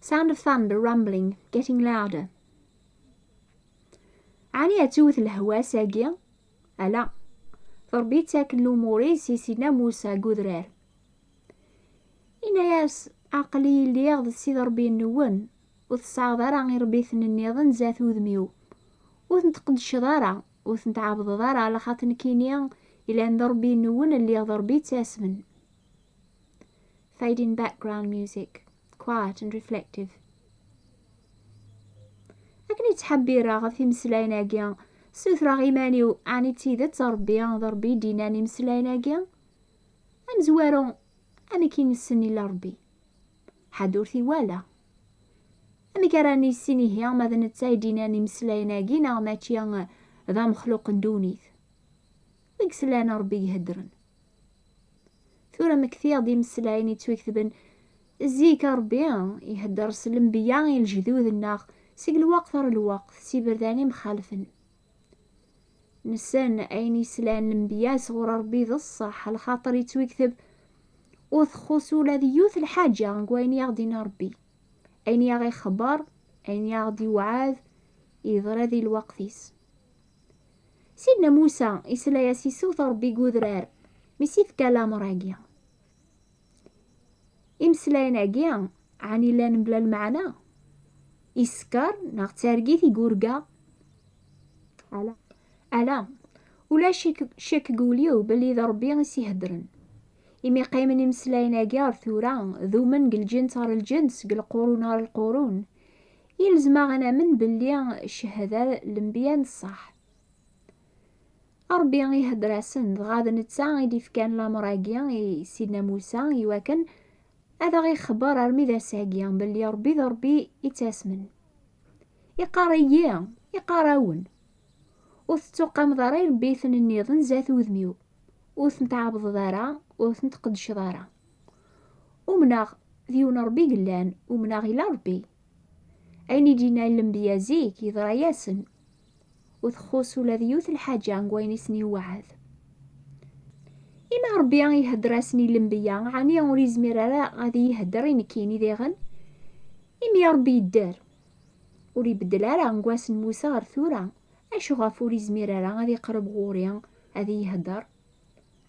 Sound of thunder rumbling, getting louder. عني أتوث الهوا ساقي؟ ألا ضربيت ساكن لوموري سينا موسى قدرار. إنا ياس عقلي اللي ياغد سي ضربي النون وتصعد راه ربيثن النيضن زات وذميو وثنتقد شضارة وثنتعابض ضارة على خاطر كينيا إلا نضربي النون اللي ضربي تاسمن. Fading background music, quiet and reflective. أكني تحبي راغ في مسلايناكيا سوث راغ إيمانيو عني تيدت ضربي ديناني مسلايناكيا أمزوارو أنا كي نسني لربي حدورثي والا أنا كراني السيني هي ماذا نتاي ديناني مسلايناكي نا ماتيا ذا مخلوق دونيث ويكسلانا ربي يهدرن ثورة مكثير دي مسلايني تويكتبن زيك ربي يهدر سلم بيا الجذوذ الناغ سيق الوقت الوقت سي برداني مخالفن نسان ايني سلان الانبياء صغور ربي ذا الصح الخاطر يتويكتب وثخصو الذي يوث الحاجة نقوين يغدينا ربي اين يغي خبر اين يغدي وعاذ يضر ذي الوقتيس. سيدنا موسى يسلا ياسيسو ربي قدرار مسيث كلام راقيا امسلاين اقيا عني لان بلا المعنى يسكر ناغ تارقيث يقورقا ألا ولا شك قوليو بلي ذا ربي غسي هدرن إمي قيمن يمسلاين أقيار ثورا ذو من قل جنس غير الجنس قل قرون غير القرون يلزم غنا من بلي الشهادة الانبياء الصح ربي يهدراسن غادا نتسا يدي فكان لامراقيا سيدنا موسى يواكن هذا غي خبر ارمي ذا ساقيا بلي ربي يتاسمن يقاريون وثتوقام ضرير بيثن النيضن زات وذميو وثنتعابض ضارا وثنتقدش ضارا ومناغ ذيون ربي قلان ومناغ إلى ربي أين يجينا الانبياء زيك يضرا ياسن وثخوصو لذيوث الحاجة نقوين يسني وعاذ إما ربي يهدراسني الانبياء عني أوري زميرا غادي يهدرين كيني ديغن إمي ربي يدار وري بدلا راه نقواس موسى غير ثورا أشو غافوري زميرا غادي قرب غوريا غادي يهدر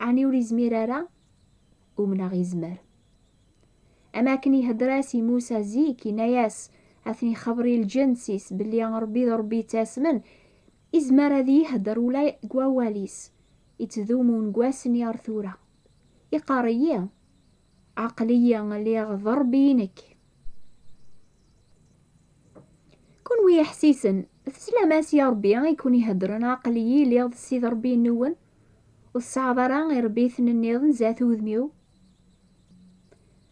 عني وري زميرا ومنا غيزمر أماكن يهدراسي موسى زيكي ناياس أثني خبري الجنسيس بلي ربي تاسمن إزمار ذي يهدر ولا قواليس يتذومون قواسن يارثورا يقاريا عقليا اللي يغضر بينك كون ويا حسيسن تسلاماس يا ربي يكون يهدرن عقليي اللي يغضسي ضربي النون والصعبرا غير بيثن النيضن زات وذميو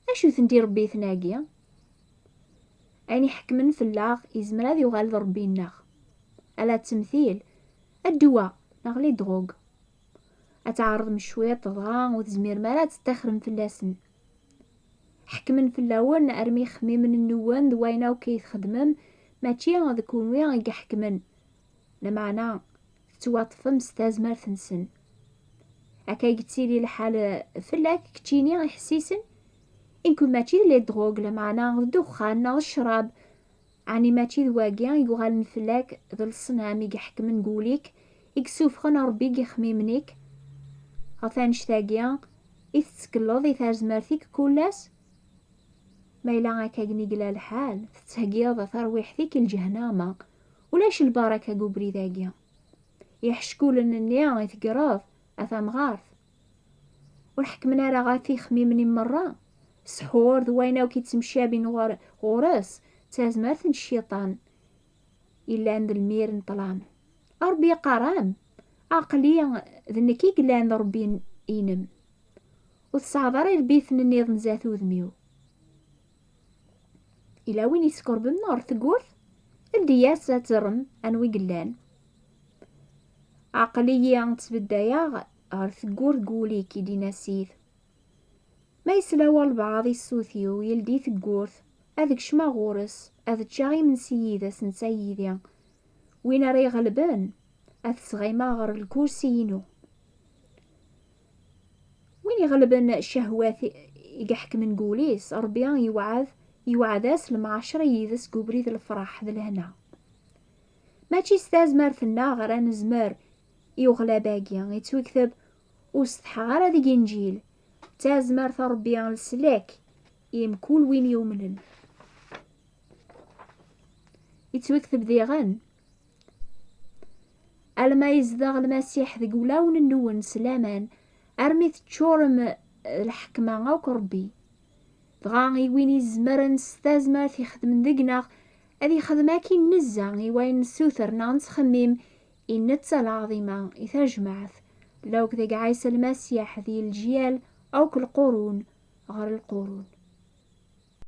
أشو ثندي ربي ثناقيا أني حكمن في اللاغ إزمرا ذي وغال ضربي الناغ ألا تمثيل الدواء نغلي دغوغ أتعرض مشوية تضغى وتزمير مالا تستخرم في اللاسن حكمن في اللاون أرمي خمي من النوان دوينا وكي يخدمم ماشي غادكون ويا غيقا حكمن لمعنى تواطفم ستازمر ثنسن أكا يقتيلي الحال فلاك كتيني غيحسيسن إنكو ماشي لي دغوغ لمعنى الدخان الشراب عني ماشي ذواقيا يقغال نفلاك ذا الصنام يحكم نقوليك يكسوف خنا ربي يخمي منيك غثانش ثاقيا يتسكلوض يثازمرثيك كولاس ما إلا هكا قنيقلا الحال تتهقيا ذا ثرويحثيك الجهنامة ولاش البركة قبري ذاقيا يحشكول النيا يثقراض أثام غارث والحكمنا راه غاثي خمي مني مرة سحور ذوينا وكي تمشى بين غورس تازمرث الشيطان إلا عند المير نطلام ربي قرام عقليا ذنكي قلا عند ربي ينم وتصعدر البيثن النيض زات وذميو إلا وين يسكر بالنار ثقورث الدياس ترم أنوي قلان عقليا تبدايا غير ثقور قولي كي دينا سيث ما يسلاوى البعض السوثيو يلدي ثقورث هذاك شما غورس هذاك شاغي من سيدة سن سيديا وين راه غلبان أثصغيما غير الكرسيينو وين يغلبن الشهوات يحكم نقوليس ربي يوعظ يوعداس المعاشرة يدس قبريد الفرح ذا لهنا. ماشي ستازمر ثنا غير نزمر يغلى باقيا يتوكتب وستحى غير ذيك انجيل تازمر ربي السلاك يمكول وين يومنن يتوكتب ذي غن ألما يزدغ المسيح ذي قولاون النون سلامان أرمي تشورم الحكمة غاوك ربي دغاغي وين يزمر نستازمر يخدم ذقنا أذي خدماكي نزا وين سوثر نانس خميم إنتا العظيمة إذا جمعت لو كذا عايس المسيح ذي الجيال أو كالقرون غير القرون.